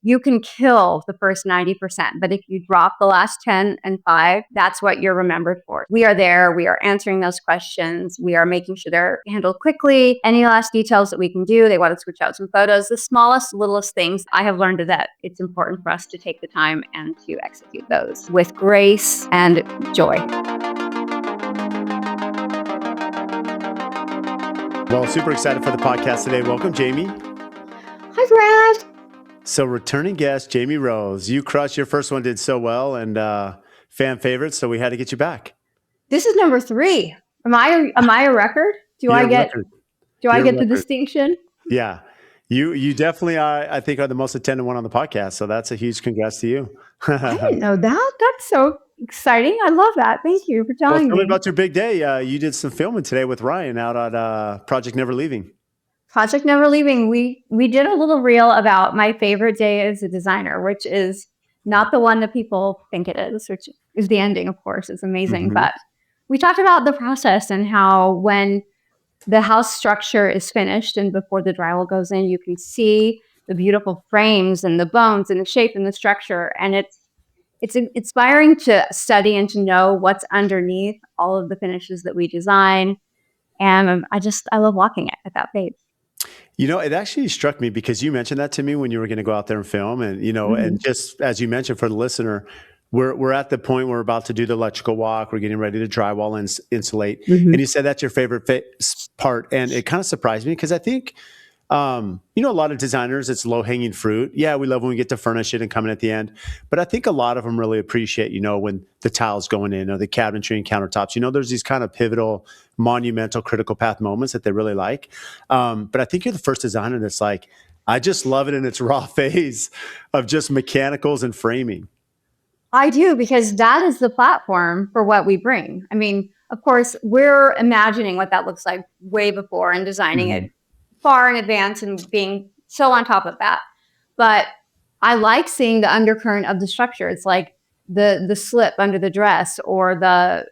you can kill the first 90%, but if you drop the last 10 and 5, that's what you're remembered for. We are there. We are answering those questions. We are making sure they're handled quickly. Any last details that we can do, they want to switch out some photos, the smallest, littlest things. I have learned that it's important for us to take the time and to execute those with grace and joy. Well, super excited for the podcast today. Welcome, Jaimee. Hi, Brad. So returning guest, Jaimee Rose. You crushed. Your first one did so well and fan favorite, so we had to get you back. This is number 3. Am I a record? Do I get the distinction? Yeah. You definitely are, I think, are the most attended one on the podcast. So that's a huge congrats to you. I didn't know that. That's so exciting. I love that. Thank you for telling Tell me me. about your big day. You did some filming today with Ryan out at Project Never Leaving. Project Never Leaving. We did a little reel about my favorite day as a designer, which is not the one that people think it is, which is the ending, of course. It's amazing. But we talked about the process and how when the house structure is finished and before the drywall goes in, you can see the beautiful frames and the bones and the shape and the structure. And it's inspiring to study and to know what's underneath all of the finishes that we design. And I love walking it at that phase. You know, it actually struck me because you mentioned that to me when you were going to go out there and film. And, you know, and just as you mentioned for the listener, we're at the point where we're about to do the electrical walk. We're getting ready to drywall and insulate. And you said that's your favorite part. And it kind of surprised me because I think, you know, a lot of designers, it's low hanging fruit. Yeah, we love when we get to furnish it and come in at the end. But I think a lot of them really appreciate, you know, when the tiles going in or the cabinetry and countertops, you know, there's these kind of pivotal, monumental, critical path moments that they really like. But I think you're the first designer that's like, I just love it in its raw phase of just mechanicals and framing. I do, because that is the platform for what we bring. I mean, of course, we're imagining what that looks like way before and designing it far in advance and being so on top of that. But I like seeing the undercurrent of the structure. It's like the slip under the dress or the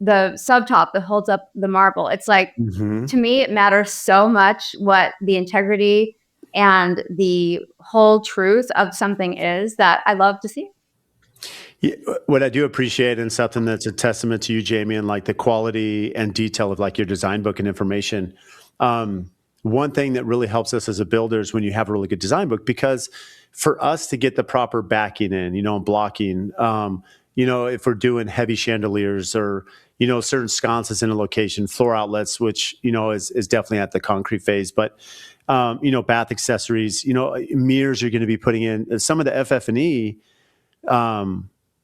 subtop that holds up the marble. It's like, to me, it matters so much what the integrity and the whole truth of something is that I love to see. Yeah, what I do appreciate, and something that's a testament to you, Jaimee, and like the quality and detail of like your design book and information. One thing that really helps us as a builder is when you have a really good design book, because for us to get the proper backing in, you know, and blocking, you know, if we're doing heavy chandeliers or, you know, certain sconces in a location, floor outlets, which, you know, is definitely at the concrete phase, but, you know, bath accessories, you know, mirrors you're going to be putting in, some of the FF&E,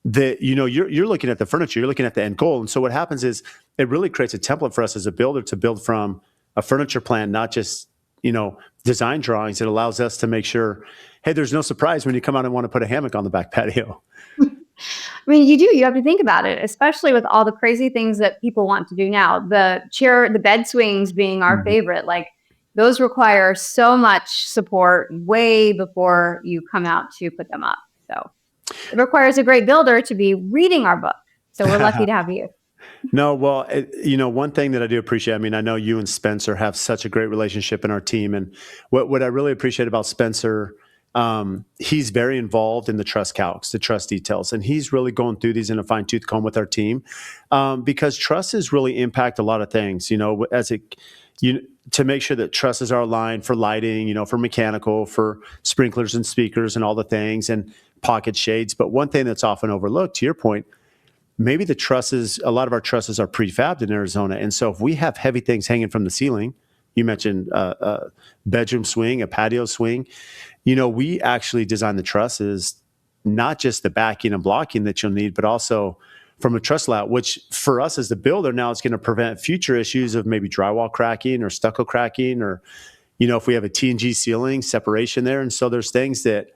that, you know, you're looking at the furniture, you're looking at the end goal. And so what happens is it really creates a template for us as a builder to build from a furniture plan, not just, you know, design drawings. It allows us to make sure, hey, there's no surprise when you come out and want to put a hammock on the back patio. I mean, you have to think about it, especially with all the crazy things that people want to do now. The bed swings being our favorite, like those require so much support way before you come out to put them up. So it requires a great builder to be reading our book. So we're lucky to have you. No, well, you know, one thing that I do appreciate, I mean, I know you and Spencer have such a great relationship in our team. And what I really appreciate about Spencer, he's very involved in the truss calcs, the truss details, and he's really going through these in a fine tooth comb with our team, because trusses really impact a lot of things, you know, to make sure that trusses are aligned for lighting, you know, for mechanical, for sprinklers and speakers and all the things, and pocket shades. But one thing that's often overlooked, to your point, maybe the trusses, a lot of our trusses are prefabbed in Arizona. And so if we have heavy things hanging from the ceiling, you mentioned a bedroom swing, a patio swing, you know, we actually design the trusses, not just the backing and blocking that you'll need, but also from a truss layout, which for us as the builder now, it's going to prevent future issues of maybe drywall cracking or stucco cracking, or, you know, if we have a T&G ceiling, separation there. And so there's things that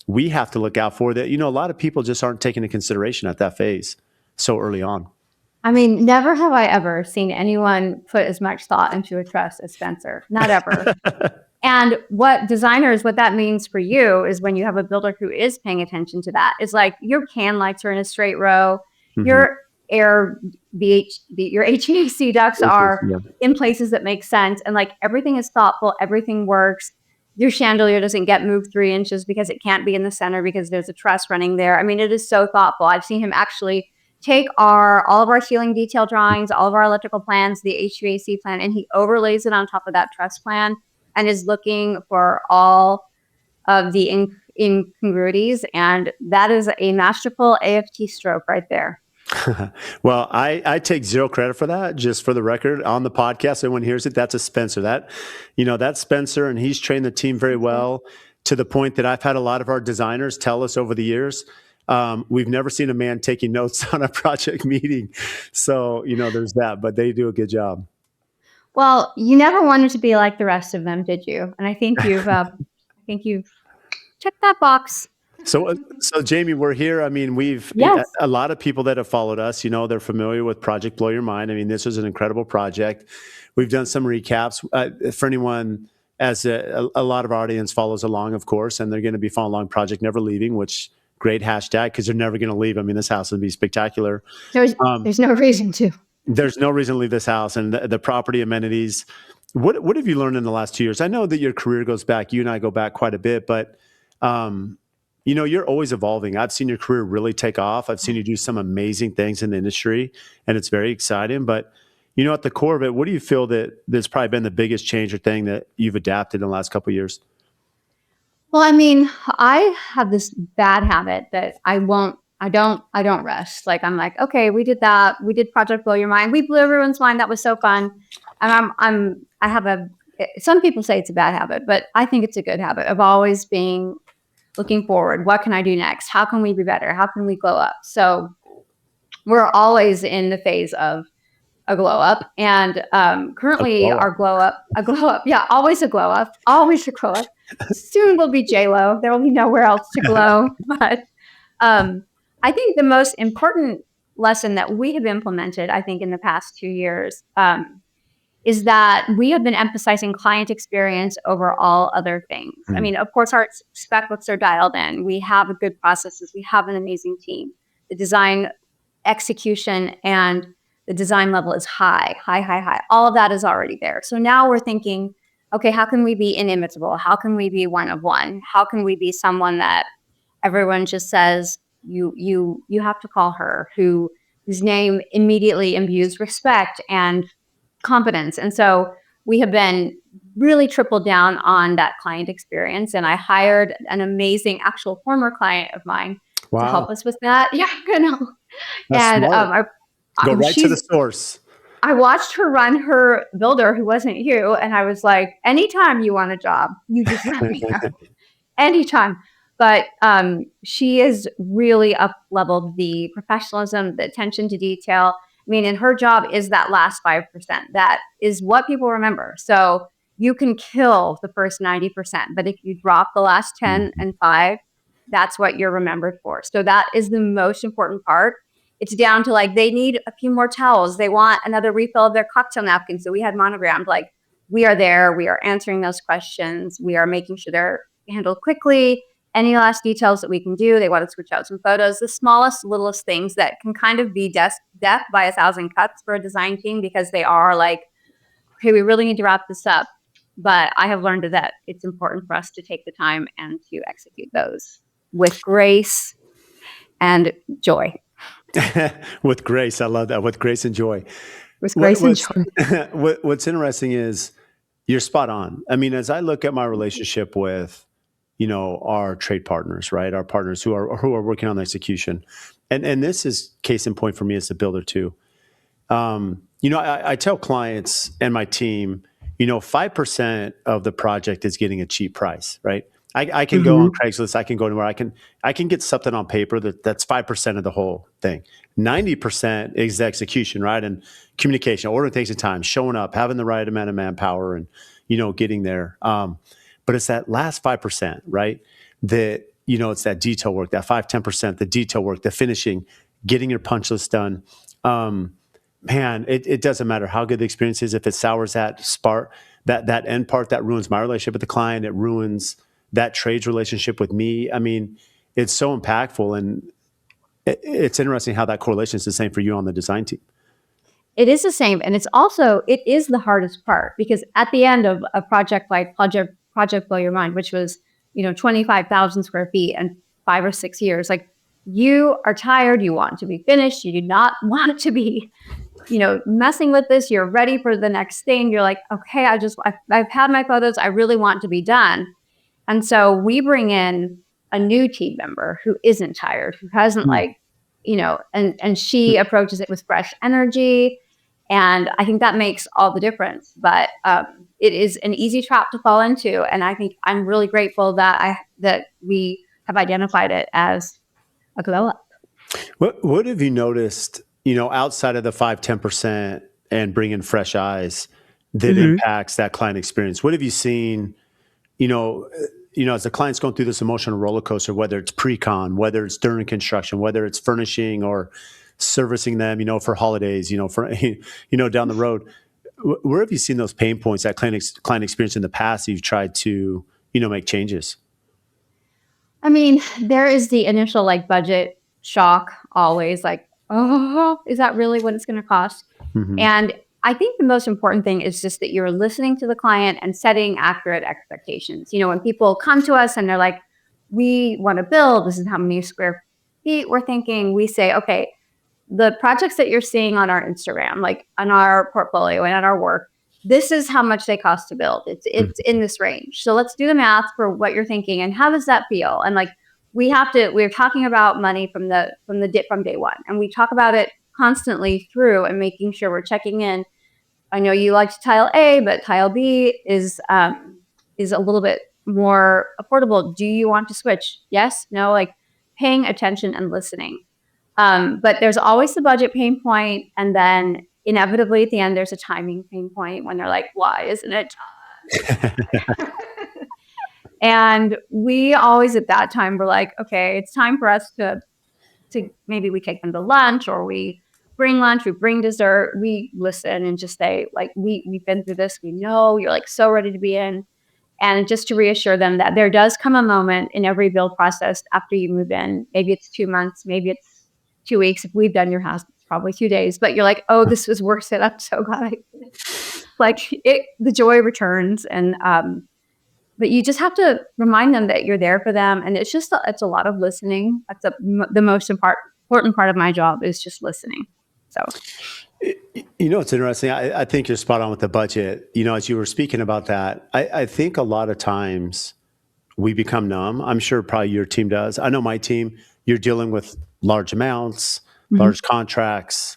we have to look out for that, you know, a lot of people just aren't taking into consideration at that phase so early on. I mean, never have I ever seen anyone put as much thought into a truss as Spencer. Not ever. And what that means for you is when you have a builder who is paying attention to that, is like your can lights are in a straight row, your your HVAC ducts are in places that make sense, and like everything is thoughtful, everything works. your chandelier doesn't get moved 3 inches because it can't be in the center because there's a truss running there. I mean, it is so thoughtful. I've seen him actually take all of our ceiling detail drawings, all of our electrical plans, the HVAC plan, and he overlays it on top of that truss plan and is looking for all of the incongruities. And that is a masterful AFT stroke right there. Well, I take zero credit for that. Just for the record, on the podcast, everyone hears it. That's a Spencer. That's Spencer, and he's trained the team very well to the point that I've had a lot of our designers tell us over the years, we've never seen a man taking notes on a project meeting. So there's that, but they do a good job. Well, you never wanted to be like the rest of them, did you? And I think you've checked that box. So Jaimee, we're here. I mean, we've Yes. a lot of people that have followed us. They're familiar with Project Blow Your Mind. I mean, this was an incredible project. We've done some recaps for anyone, as a lot of our audience follows along, of course, and they're going to be following along Project Never Leaving, which great hashtag because they're never going to leave. I mean, this house would be spectacular. There's no reason to. There's no reason to leave this house, and the property amenities. What have you learned in the last 2 years? I know that your career goes back. You and I go back quite a bit, but you're always evolving. I've seen your career really take off. I've seen you do some amazing things in the industry, and it's very exciting. But at the core of it, what do you feel that's probably been the biggest change or thing that you've adapted in the last couple of years? Well, I mean, I have this bad habit that I don't rest. Like I'm like, okay, we did that. We did Project Blow Your Mind. We blew everyone's mind. That was so fun. And I have some people say it's a bad habit, but I think it's a good habit of always being looking forward. What can I do next? How can we be better? How can we glow up? So we're always in the phase of a glow up. And currently our a glow up. Yeah, always a glow up. Always a glow up. Soon will be J-Lo. There will be nowhere else to glow. But I think the most important lesson that we have implemented, I think, in the past 2 years is that we have been emphasizing client experience over all other things. I mean, of course, our spec books are dialed in. We have good processes. We have an amazing team. The design execution and the design level is high. All of that is already there. So now we're thinking, okay, how can we be inimitable? How can we be one of one? How can we be someone that everyone just says, you have to call her, whose name immediately imbues respect and confidence. And so we have been really tripled down on that client experience. And I hired an amazing actual former client of mine to help us with that. Yeah, I know. That's smart. Go right to the source. I watched her run her builder, who wasn't you, and I was like, anytime you want a job, you just let me know. Anytime. But she has really up-leveled the professionalism, the attention to detail. I mean, and her job is that last 5%. That is what people remember. So you can kill the first 90%, but if you drop the last 10 and 5, that's what you're remembered for. So that is the most important part. It's down to like, they need a few more towels. They want another refill of their cocktail napkins. So we had monogrammed, like, we are there. We are answering those questions. We are making sure they're handled quickly. Any last details that we can do. They want to switch out some photos. The smallest, littlest things that can kind of be death by 1,000 cuts for a design team, because they are like, okay, we really need to wrap this up. But I have learned that it's important for us to take the time and to execute those with grace and joy. With grace. I love that. With grace and joy. With grace and joy. What's interesting is you're spot on. I mean, as I look at my relationship with, our trade partners, right? Our partners who are working on the execution. And this is case in point for me as a builder too. I tell clients and my team, 5% of the project is getting a cheap price, right? I can go on Craigslist. I can go anywhere. I can get something on paper that's 5% of the whole thing. 90% is the execution, right? And communication. Ordering takes time. Showing up, having the right amount of manpower, and getting there. But it's that last 5%, right? That it's that detail work. That 5-10%. The detail work. The finishing. Getting your punch list done. Man, it doesn't matter how good the experience is. If it sours that spark, that end part, that ruins my relationship with the client. It ruins that trade's relationship with me. I mean, it's so impactful, and it's interesting how that correlation is the same for you on the design team. It is the same, and it is the hardest part, because at the end of a project like Project project blow your mind, which was, 25,000 square feet and 5 or 6 years. Like, you are tired, you want to be finished, you do not want to be, messing with this. You're ready for the next thing. You're like, okay, I've had my photos. I really want to be done. And so we bring in a new team member who isn't tired, who hasn't and she approaches it with fresh energy. And I think that makes all the difference. But it is an easy trap to fall into. And I think I'm really grateful that we have identified it as a glow up. What have you noticed, outside of the 5-10% and bringing fresh eyes that impacts that client experience? What have you seen, as the client's going through this emotional roller coaster, whether it's pre-con, whether it's during construction, whether it's furnishing or servicing them, for holidays, for, down the road, where have you seen those pain points, that client experience in the past you've tried to, make changes? I mean, there is the initial budget shock always, oh, is that really what it's going to cost? Mm-hmm. And I think the most important thing is just that you're listening to the client and setting accurate expectations. When people come to us and they're like, we want to build, this is how many square feet we're thinking, we say, okay, the projects that you're seeing on our Instagram, like on our portfolio and on our work, this is how much they cost to build. It's in this range. So let's do the math for what you're thinking and how does that feel? And we're talking about money from day one, and we talk about it constantly through and making sure we're checking in. I know you liked tile A, but tile B is a little bit more affordable. Do you want to switch? Yes, no, paying attention and listening. But there's always the budget pain point, and then inevitably at the end there's a timing pain point when they're like, why isn't it time? And we always at that time were like, okay, it's time for us to maybe we take them to lunch, or we bring lunch, we bring dessert, we listen and just say, we've been through this, we know you're so ready to be in. And just to reassure them that there does come a moment in every build process after you move in. Maybe it's 2 months, maybe it's 2 weeks. If we've done your house, it's probably 2 days. But you're like, oh, this was worth it. I'm so glad I did it. The joy returns. And but you just have to remind them that you're there for them. And it's a lot of listening. That's the most important part of my job, is just listening. So, it's interesting. I think you're spot on with the budget. As you were speaking about that, I think a lot of times we become numb. I'm sure probably your team does. I know my team, you're dealing with large amounts, large contracts,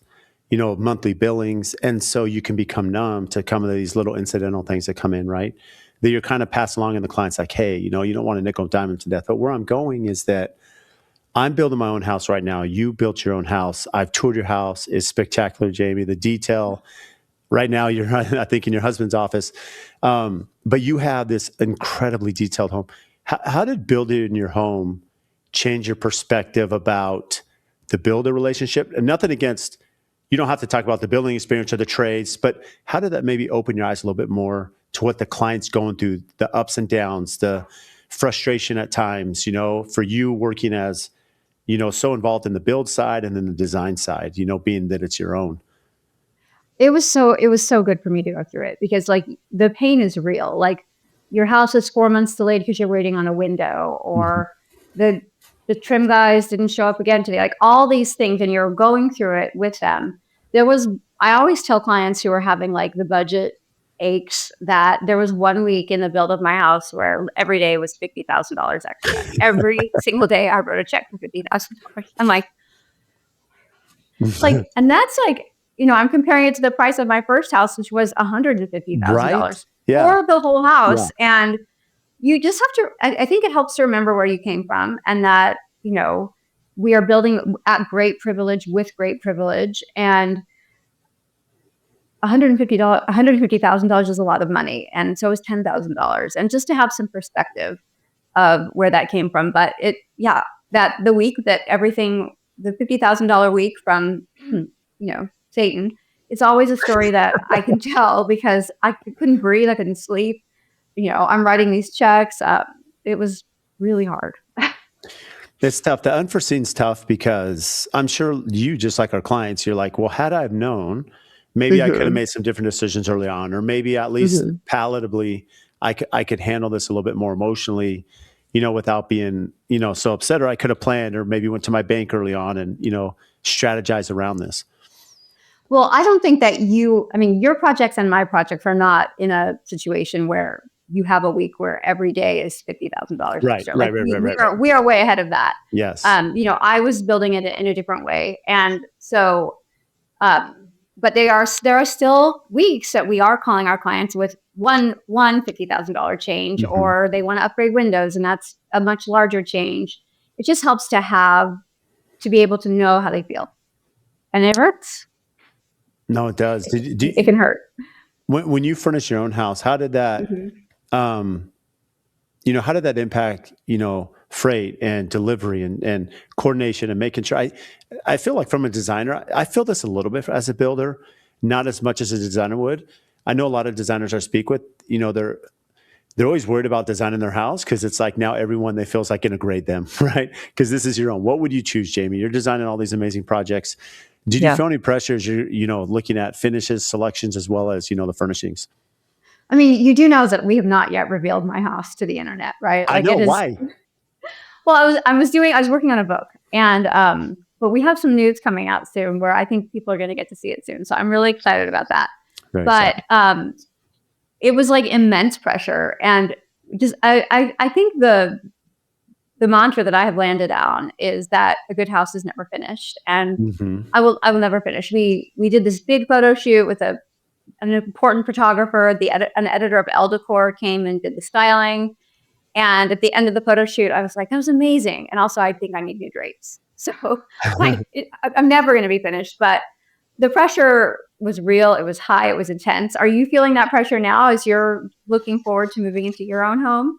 monthly billings. And so you can become numb to some of these little incidental things that come in, right? That you're kind of passed along, and the client's like, hey, you don't want to nickel and dime them to death. But where I'm going is that I'm building my own house right now. You built your own house. I've toured your house. It's spectacular, Jaimee. The detail. Right now, you're, I think, in your husband's office. But you have this incredibly detailed home. How did building in your home change your perspective about the builder relationship? And nothing against, you don't have to talk about the building experience or the trades, but how did that maybe open your eyes a little bit more to what the client's going through, the ups and downs, the frustration at times, for you working as, so involved in the build side and then the design side, being that it's your own? it was so good for me to go through it, because the pain is real. Your house is 4 months delayed because you're waiting on a window, or the trim guys didn't show up again today. All these things, and you're going through it with them. I always tell clients who are having the budget aches that there was 1 week in the build of my house where every day was $50,000 extra. Every single day I wrote a check for $50,000. I'm and that's I'm comparing it to the price of my first house, which was $150,000 Right? Yeah. for the whole house. Yeah. And you just have to, I think it helps to remember where you came from, and that, we are building at great privilege with great privilege. And $150,000 is a lot of money. And so is $10,000. And just to have some perspective of where that came from. But that the week that everything, the $50,000 week from, Satan, it's always a story that I can tell, because I couldn't breathe. I couldn't sleep. I'm writing these checks. It was really hard. It's tough. The unforeseen's tough, because I'm sure you, just like our clients, you're like, well, had I have known, maybe I could have made some different decisions early on, or maybe at least palatably, I could handle this a little bit more emotionally, without being, so upset, or I could have planned, or maybe went to my bank early on and, strategize around this. Well, I don't think that your projects and my projects are not in a situation where you have a week where every day is $50,000 Right, extra. right, Like right, right, right, right. we are way ahead of that. Yes. I was building it in a different way, and so, but there are still weeks that we are calling our clients with one $50,000 change, Hmm. or they want to upgrade windows, and that's a much larger change. It just helps to be able to know how they feel, and it hurts. No, it does. It can hurt. When you furnish your own house, how did that, Mhm. um, how did that impact, freight and delivery and coordination and making sure? I feel like from a designer, I feel this a little bit as a builder, not as much as a designer would. I know a lot of designers I speak with, they're always worried about designing their house because it's like now everyone they feel is like going to grade them, right? Because this is your own. What would you choose, Jaimee? You're designing all these amazing projects. Did you Yeah. feel any pressures? You're, looking at finishes, selections, as well as, the furnishings. I mean, you do know that we have not yet revealed my house to the internet, right? I Like know it is. why. Well, I was working on a book, and but we have some news coming out soon where I think people are going to get to see it soon. So I'm really excited about that. Very But exciting. it was like immense pressure, and just I think the mantra that I have landed on is that a good house is never finished, and Hmm. I will never finish. We did this big photo shoot with an important photographer. An editor of Elle Decor came and did the styling. And at the end of the photo shoot, I was like, that was amazing. And also, I think I need new drapes. So I'm never going to be finished. But the pressure was real. It was high. It was intense. Are you feeling that pressure now as you're looking forward to moving into your own home?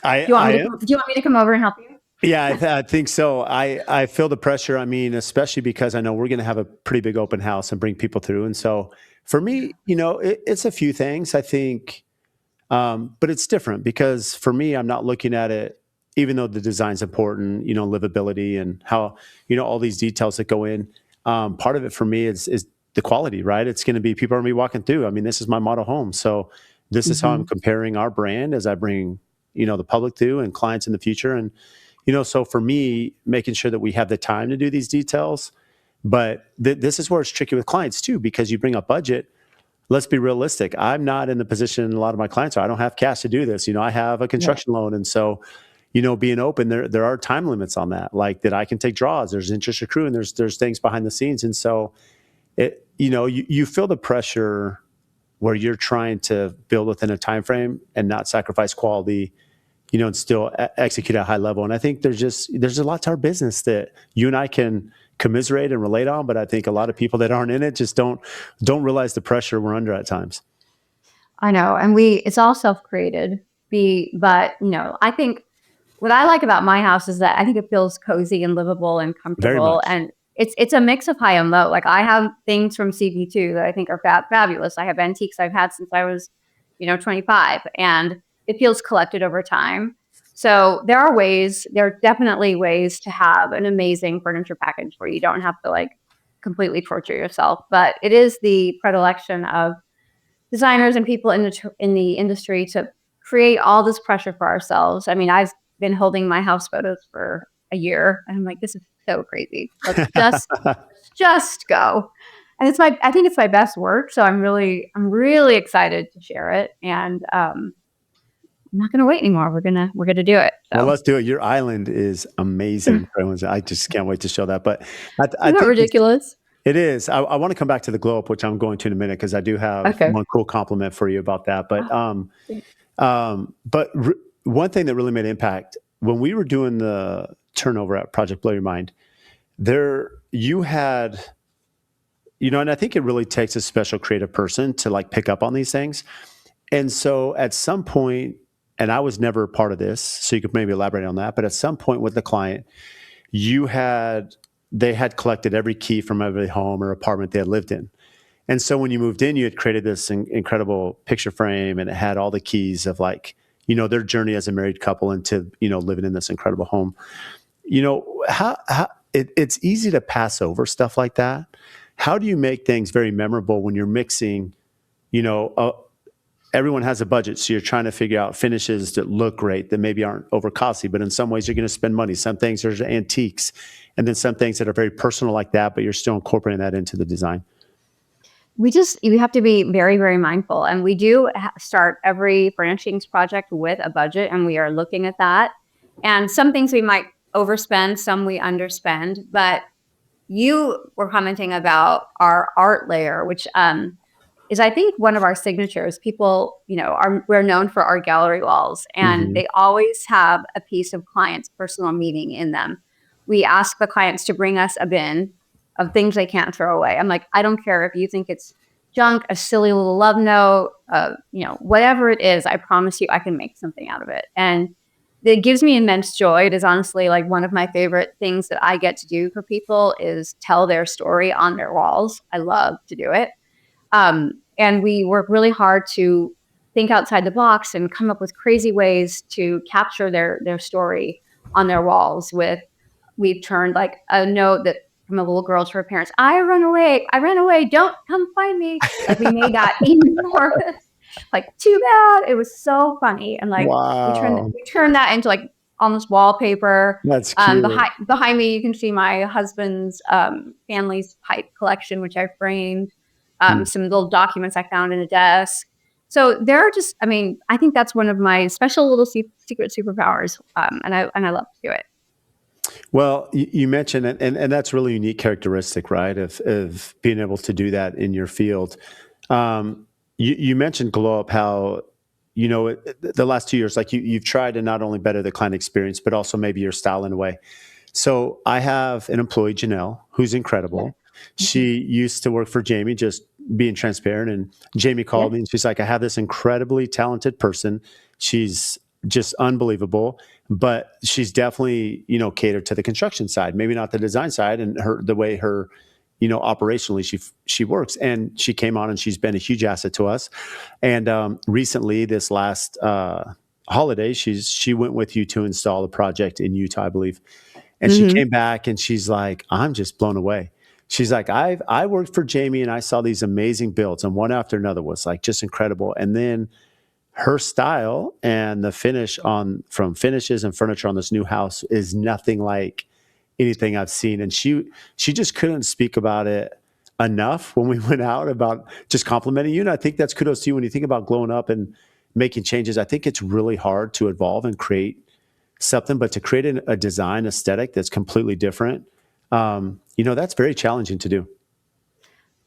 I am. Do you want me to come over and help you? Yeah, I think so. I feel the pressure. I mean, especially because I know we're going to have a pretty big open house and bring people through. And so for me, it's a few things. I think. But it's different because for me, I'm not looking at it, even though the design's important, livability and how, all these details that go in. Part of it for me is the quality, right? It's going to be people are going to be walking through. I mean, this is my model home. So this is how I'm Mm-hmm. comparing our brand as I bring, the public through and clients in the future. And, so for me, making sure that we have the time to do these details. But this is where it's tricky with clients too, because you bring up budget. Let's be realistic. I'm not in the position a lot of my clients are. I don't have cash to do this. I have a Yeah. construction loan. And so, being open, there are time limits on that, like that I can take draws. There's interest accrue and there's things behind the scenes. And so you feel the pressure where you're trying to build within a time frame and not sacrifice quality, and still execute at a high level. And I think there's a lot to our business that you and I can commiserate and relate on, but I think a lot of people that aren't in it just don't realize the pressure we're under at times. I know. And it's all self-created. But I think what I like about my house is that I think it feels cozy and livable and Very comfortable. much. And it's a mix of high and low. Like I have things from CB2 that I think are fabulous. I have antiques I've had since I was, 25, and it feels collected over time. So there are definitely ways to have an amazing furniture package where you don't have to like completely torture yourself. But it is the predilection of designers and people in the industry to create all this pressure for ourselves. I mean, I've been holding my house photos for a year, and I'm like, this is so crazy. Just go. And I think it's my best work. So I'm really excited to share it. And I'm not going to wait anymore. We're gonna do it. Well, So let's do it. Your island is amazing. I just can't wait to show that. But I isn't that think ridiculous? it is. I want to come back to the glow up, which I'm going to in a minute because I do have Okay. one cool compliment for you about that. But Oh, one thing that really made impact when we were doing the turnover at Project Blow Your Mind, there you had, and I think it really takes a special creative person to like pick up on these things. And so at some point, and I was never a part of this, so you could maybe elaborate on that. But at some point with the client, you had they had collected every key from every home or apartment they had lived in. And so when you moved in, you had created this incredible picture frame, and it had all the keys of like, their journey as a married couple into, living in this incredible home. How it's easy to pass over stuff like that. How do you make things very memorable when you're mixing, you know, a, everyone has a budget, so you're trying to figure out finishes that look great, that maybe aren't over costly, but in some ways you're going to spend money. Some things are antiques, and then some things that are very personal like that, but you're still incorporating that into the design. You have to be very, very mindful. And we do start every furnishings project with a budget, and we are looking at that. And some things we might overspend, some we underspend. But you were commenting about our art layer, which is, I think, one of our signatures. People, we're known for our gallery walls, and Mm-hmm. they always have a piece of client's personal meaning in them. We ask the clients to bring us a bin of things they can't throw away. I'm like, I don't care if you think it's junk, a silly little love note, whatever it is, I promise you I can make something out of it. And it gives me immense joy. It is honestly like one of my favorite things that I get to do for people is tell their story on their walls. I love to do it. And we work really hard to think outside the box and come up with crazy ways to capture their story on their walls. We've turned like a note that from a little girl to her parents, I ran away, don't come find me. Like we made that enormous, like too bad. It was so funny. And like Wow, we turned that into like almost wallpaper. that's cute. Behind me, you can see my husband's family's pipe collection, which I framed. Hmm. Some little documents I found in a desk. So there are just, I mean, I think that's one of my special little secret superpowers, and I love to do it. Well, you mentioned it, and that's really unique characteristic, right? Of being able to do that in your field. You mentioned glow up, how the last 2 years, like you've tried to not only better the client experience, but also maybe your style in a way. So I have an employee, Janelle, who's Yeah. incredible. Mhm. She used to work for Jaimee, just being transparent. And Jaimee Yeah. called me and she's like, I have this incredibly talented person. She's just unbelievable, but she's definitely, catered to the construction side, maybe not the design side, and the way her, operationally she works. And she came on and she's been a huge asset to us. And recently, this last holiday, she went with you to install a project in Utah, I believe. And she Hmm. came back and she's like, I'm just blown away. She's like, I worked for Jaimee and I saw these amazing builds, and one after another was like just incredible. And then her style and the finish on from finishes and furniture on this new house is nothing like anything I've seen. And she just couldn't speak about it enough when we went out about just complimenting you. And I think that's kudos to you when you think about glowing up and making changes. I think it's really hard to evolve and create something, but to create a design aesthetic that's completely different, that's very challenging to do.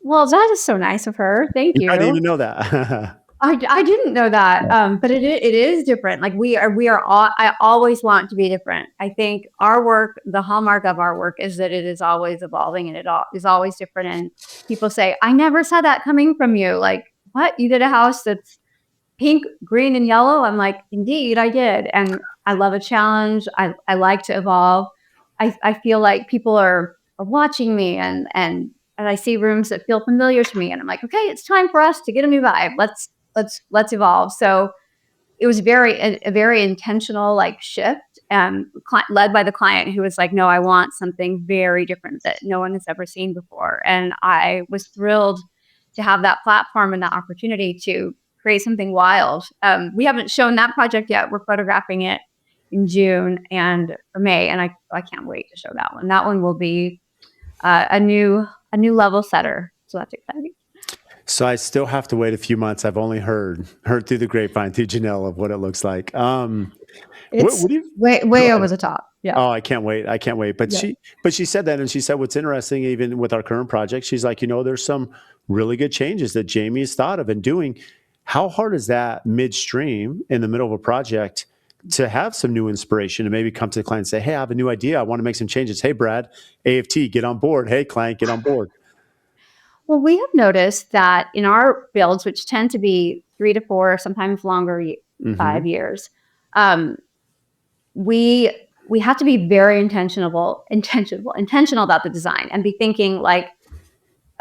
Well, that is so nice of her. Thank I didn't you. even know that. I didn't know that, but it is different. Like we are all. I always want to be different. I think our work, the hallmark of our work, is that it is always evolving and is always different. And people say, "I never saw that coming from you." Like, what? You did a house that's pink, green, and yellow? I'm like, indeed, I did. And I love a challenge. I like to evolve. I feel like people are watching me and I see rooms that feel familiar to me. And I'm like, okay, it's time for us to get a new vibe. Let's evolve. So it was a very intentional like shift, led by the client who was like, no, I want something very different that no one has ever seen before. And I was thrilled to have that platform and that opportunity to create something wild. We haven't shown that project yet. We're photographing it in June and or May, and I can't wait to show that one. That one will be a new level setter. So that's exciting. So I still have to wait a few months. I've only heard through the grapevine through Janelle of what it looks like. It's What do you go way ahead? over the top. Yeah. Oh, I can't wait. I can't wait. But Yeah. she said that, and she said what's interesting, even with our current project, she's like, there's some really good changes that Jaimee has thought of and doing. How hard is that midstream in the middle of a project to have some new inspiration and maybe come to the client and say, hey, I have a new idea. I want to make some changes. Hey, Brad, AFT, get on board. Hey, client, get on board. Well, we have noticed that in our builds, which tend to be 3 to 4, sometimes longer, Hmm. 5 years, um, we we have to be very intentional about the design and be thinking like,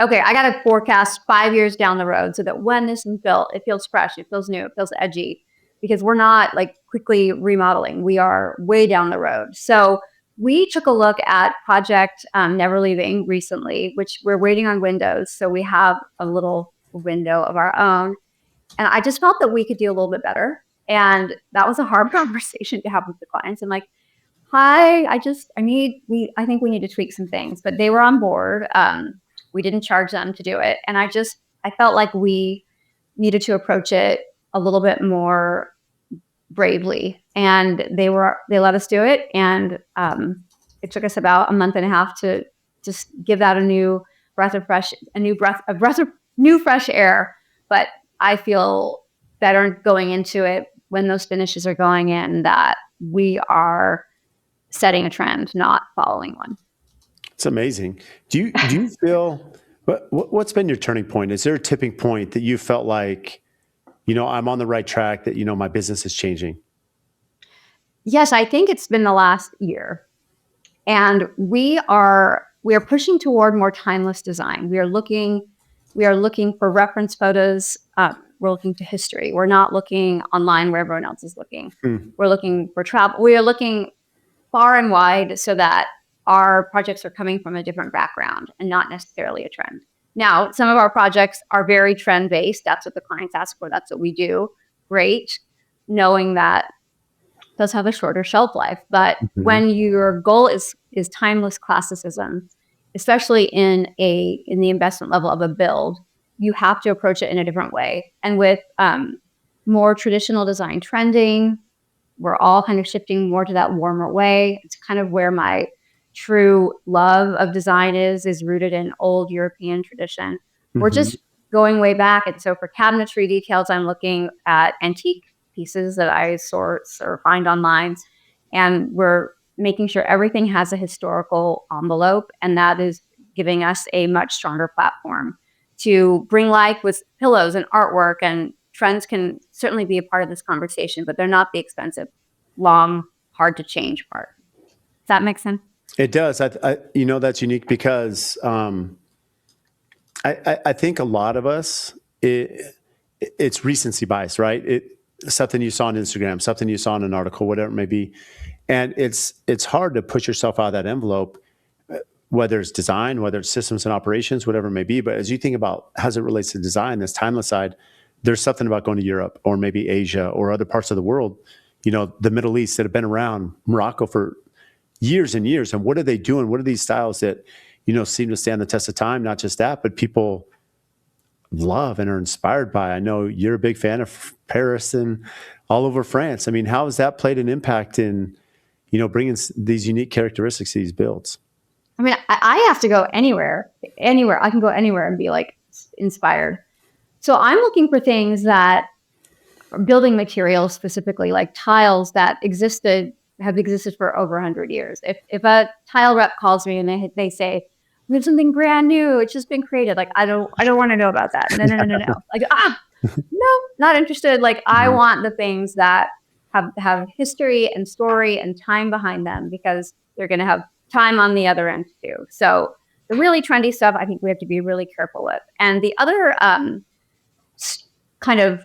okay, I got to forecast 5 years down the road so that when this is built, it feels fresh, it feels new, it feels edgy, because we're not like quickly remodeling. We are way down the road. So we took a look at Project Never Leaving recently, which we're waiting on windows. So we have a little window of our own. And I just felt that we could do a little bit better. And that was a hard conversation to have with the clients. I'm like, hi, I think we need to tweak some things, but they were on board. We didn't charge them to do it. And I felt like we needed to approach it a little bit more bravely, and they let us do it. And it took us about a month and a half to just give that a new breath of fresh air. But I feel better going into it when those finishes are going in, that we are setting a trend, not following one. It's amazing. Do you feel what's been your turning point? Is there a tipping point that you felt like, I'm on the right track, that, my business is changing? Yes, I think it's been the last year. And we are pushing toward more timeless design. We are looking for reference photos. We're looking to history. We're not looking online where everyone else is looking. We're looking for travel. We are looking far and wide so that our projects are coming from a different background and not necessarily a trend. Now, some of our projects are very trend-based. That's what the clients ask for. That's what we do. Great. Knowing that does have a shorter shelf life. But when your goal is timeless classicism, especially in the investment level of a build, you have to approach it in a different way. And with more traditional design trending, we're all kind of shifting more to that warmer way. It's kind of where my true love of design is rooted in old European tradition. We're just going way back. And so for cabinetry details, I'm looking at antique pieces that I source or find online. And we're making sure everything has a historical envelope. And that is giving us a much stronger platform to bring life with pillows and artwork. And trends can certainly be a part of this conversation, but they're not the expensive, long, hard to change part. Does that make sense? It does. That's unique because I think a lot of us, it's recency bias, right? Something you saw on Instagram, something you saw in an article, whatever it may be. And it's hard to push yourself out of that envelope, whether it's design, whether it's systems and operations, whatever it may be. But as you think about how it relates to design, this timeless side, there's something about going to Europe or maybe Asia or other parts of the world, the Middle East, that have been around, Morocco, for years and years. And what are they doing? What are these styles that, seem to stand the test of time? Not just that, but people love and are inspired by. I know you're a big fan of Paris and all over France. I mean, how has that played an impact in, bringing these unique characteristics to these builds? I mean, I have to go anywhere. I can go anywhere and be like inspired. So I'm looking for things that are building materials, specifically like tiles that have existed for over 100 years. If a tile rep calls me and they say, we have something brand new, it's just been created, like, I don't want to know about that. No. Like, no, not interested. Like, I want the things that have history and story and time behind them, because they're going to have time on the other end too. So the really trendy stuff, I think we have to be really careful with. And the other kind of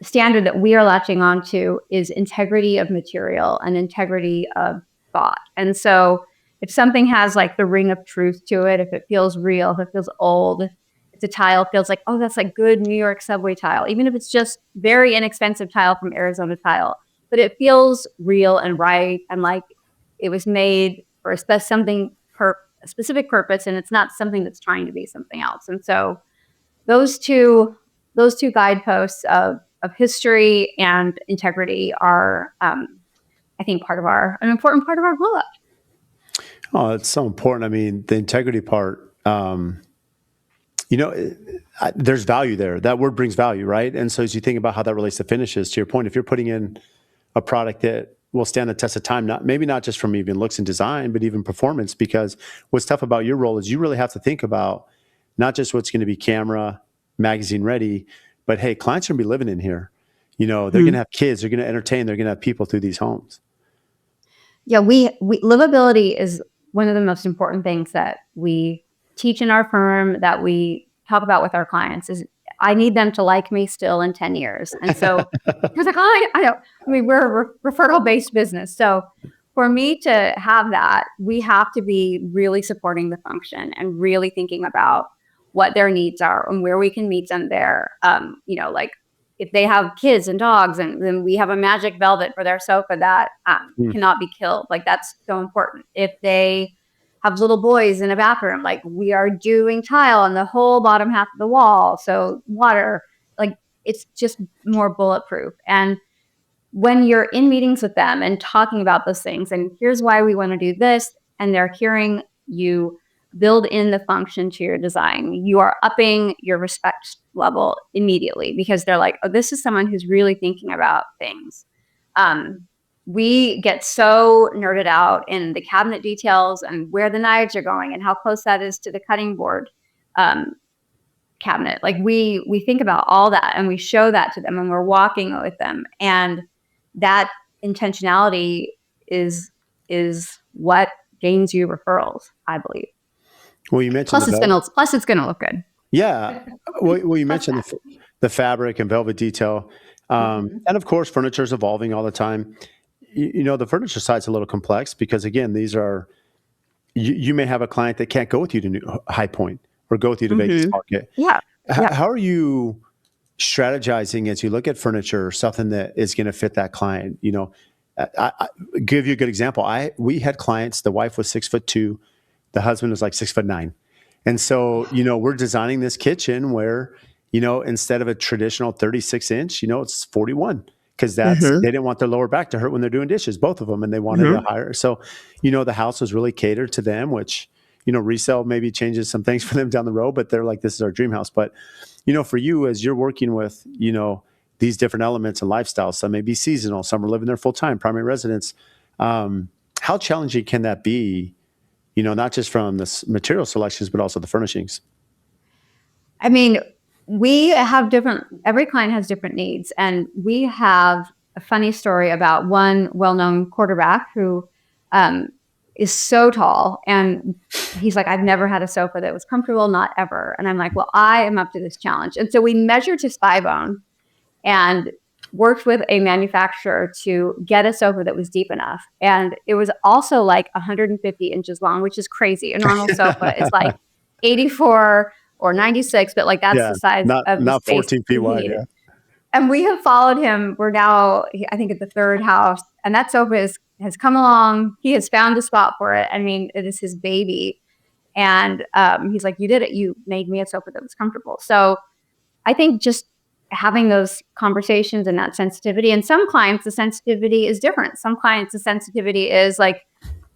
standard that we are latching on to is integrity of material and integrity of thought. And so if something has like the ring of truth to it, if it feels real, if it feels old, if the tile feels like, oh, that's like good New York subway tile, even if it's just very inexpensive tile from Arizona Tile, but it feels real and right, and like it was made for a specific purpose, and it's not something that's trying to be something else. And so those two guideposts of history and integrity are, I think, an important part of our glow up. Oh, it's so important. I mean, the integrity part, there's value there. That word brings value, right? And so as you think about how that relates to finishes, to your point, if you're putting in a product that will stand the test of time, maybe not just from even looks and design, but even performance, because what's tough about your role is you really have to think about not just what's going to be camera, magazine ready, but hey, clients are going to be living in here. They're going to have kids, they're going to entertain, they're going to have people through these homes. Yeah, livability is one of the most important things that we teach in our firm, that we talk about with our clients. Is I need them to like me still in 10 years. And so he was like, oh, I know. I mean, we're a referral-based business. So for me to have that, we have to be really supporting the function and really thinking about what their needs are and where we can meet them there. Like if they have kids and dogs, and then we have a magic velvet for their sofa that Mm. cannot be killed. Like, that's so important. If they have little boys in a bathroom, like, we are doing tile on the whole bottom half of the wall, so water, like, it's just more bulletproof. And when you're in meetings with them and talking about those things, and here's why we want to do this, and they're hearing you build in the function to your design, you are upping your respect level immediately, because they're like, oh, this is someone who's really thinking about things. We get so nerded out in the cabinet details and where the knives are going and how close that is to the cutting board cabinet. Like, we think about all that, and we show that to them, and we're walking with them, and that intentionality is what gains you referrals, I believe. Well, you mentioned Plus, the velvet. it's gonna look good. Yeah. Well, you Plus mentioned that. the fabric and velvet detail. And of course, furniture is evolving all the time. The furniture side's a little complex because, again, these are, you may have a client that can't go with you to High Point or go with you to Vegas Mm-hmm. Market. Yeah. Yeah. How are you strategizing as you look at furniture, something that is going to fit that client? I give you a good example. We had clients. The wife was 6'2", the husband was like 6'9", and so we're designing this kitchen where instead of a traditional 36-inch, it's 41 because they didn't want their lower back to hurt when they're doing dishes, both of them, and they wanted a higher. So the house was really catered to them, which resale maybe changes some things for them down the road, but they're like, this is our dream house. But for you, as you're working with, these different elements and lifestyles, some may be seasonal, some are living there full time, primary residence. How challenging can that be? Not just from the material selections, but also the furnishings. I mean, every client has different needs. And we have a funny story about one well-known quarterback who is so tall. And he's like, I've never had a sofa that was comfortable, not ever. And I'm like, well, I am up to this challenge. And so we measured his thigh bone and worked with a manufacturer to get a sofa that was deep enough. And it was also like 150 inches long, which is crazy. A normal sofa is like 84 or 96, but like that's Yeah, the size of the not space 14 feet he wide. needed. Yeah. And we have followed him. We're now, I think, at the third house, and that sofa has come along. He has found a spot for it. I mean, it is his baby. And he's like, you did it. You made me a sofa that was comfortable. So I think just having those conversations and that sensitivity, and some clients, the sensitivity is different. Some clients, the sensitivity is like,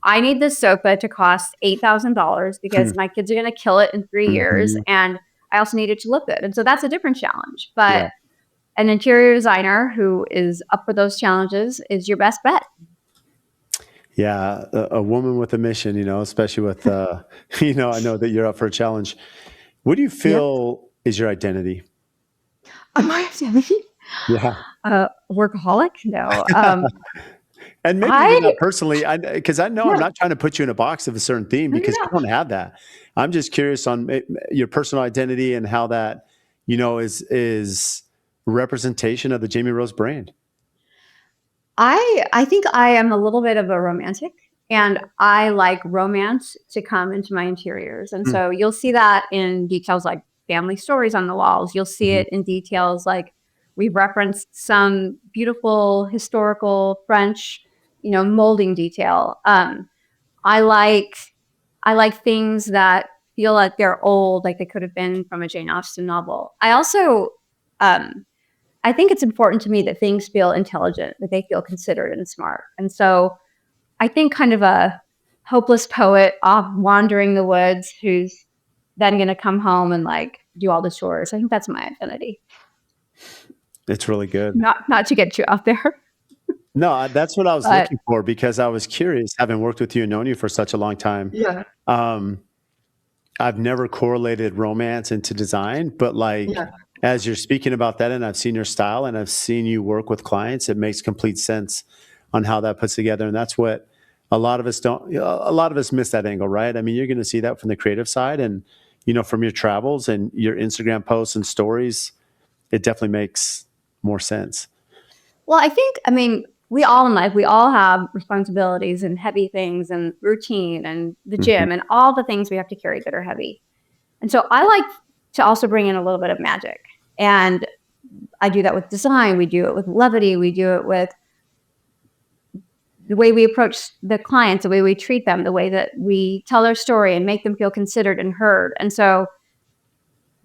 I need this sofa to cost $8,000 because my kids are going to kill it in 3 years. Mm-hmm. And I also need it to look good. And so that's a different challenge. But Yeah. an interior designer who is up for those challenges is your best bet. Yeah, a woman with a mission, especially with, I know that you're up for a challenge. What do you feel is your identity? Am I Yeah. workaholic? No. And maybe even I not personally, because I know I'm yeah, not trying to put you in a box of a certain theme no, because no, you don't have that. I'm just curious on your personal identity and how that, is representation of the Jaimee Rose brand. I think I am a little bit of a romantic, and I like romance to come into my interiors. And Mm. so you'll see that in details like family stories on the walls. You'll see Mhm. it in details like we've referenced some beautiful historical French, molding detail. I like I like things that feel like they're old, like they could have been from a Jane Austen novel. I also um, I think it's important to me that things feel intelligent, that they feel considered and smart. And so I think kind of a hopeless poet off wandering the woods who's then going to come home and like do all the chores. I think that's my identity. It's really good. Not to get you out there, No, that's what I was but looking for because I was curious, having worked with you and known you for such a long time. yeah, Um, I've never correlated romance into design, but like yeah. as you're speaking about that, and I've seen your style and I've seen you work with clients, it makes complete sense on how that puts together. And that's what a lot of us don't, a lot of us miss that angle, right? I mean, you're going to see that from the creative side and, from your travels and your Instagram posts and stories, it definitely makes more sense. Well, I mean, we all in life, we all have responsibilities and heavy things and routine and the Mhm. gym and all the things we have to carry that are heavy. And so I like to also bring in a little bit of magic. And I do that with design. We do it with levity. We do it with the way we approach the clients, the way we treat them, the way that we tell their story and make them feel considered and heard. And so,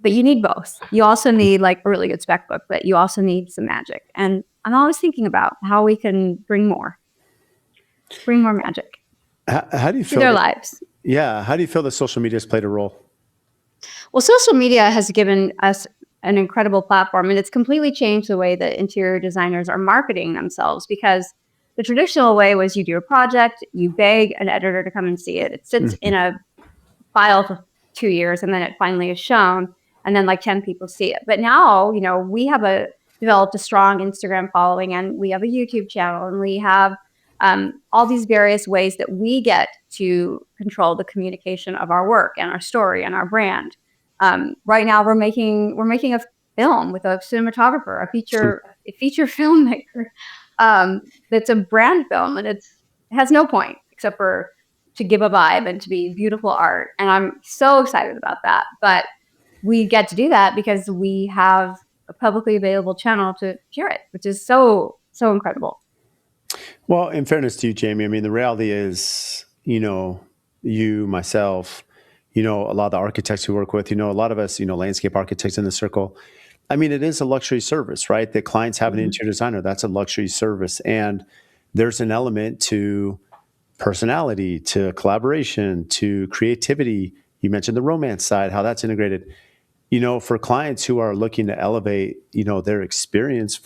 but you need both. You also need like a really good spec book, but you also need some magic. And I'm always thinking about how we can bring more magic How do you to feel their that? lives. Yeah, how do you feel that social media has played a role? Well, social media has given us an incredible platform, and it's completely changed the way that interior designers are marketing themselves, because the traditional way was you do a project, you beg an editor to come and see it. It sits in Mhm. a file for 2 years, and then it finally is shown, and then like 10 people see it. But now, we have developed a strong Instagram following, and we have a YouTube channel, and we have all these various ways that we get to control the communication of our work and our story and our brand. Right now, we're making a film with a cinematographer, a feature filmmaker. That's a brand film, and it has no point except for to give a vibe and to be beautiful art. And I'm so excited about that. But we get to do that because we have a publicly available channel to hear it, which is so, so incredible. Well, in fairness to you, Jamie, I mean, the reality is, you, myself, a lot of the architects who work with, a lot of us, landscape architects in the circle. I mean, it is a luxury service, right? That clients have an Mhm. interior designer. That's a luxury service. And there's an element to personality, to collaboration, to creativity. You mentioned the romance side, how that's integrated. For clients who are looking to elevate, their experience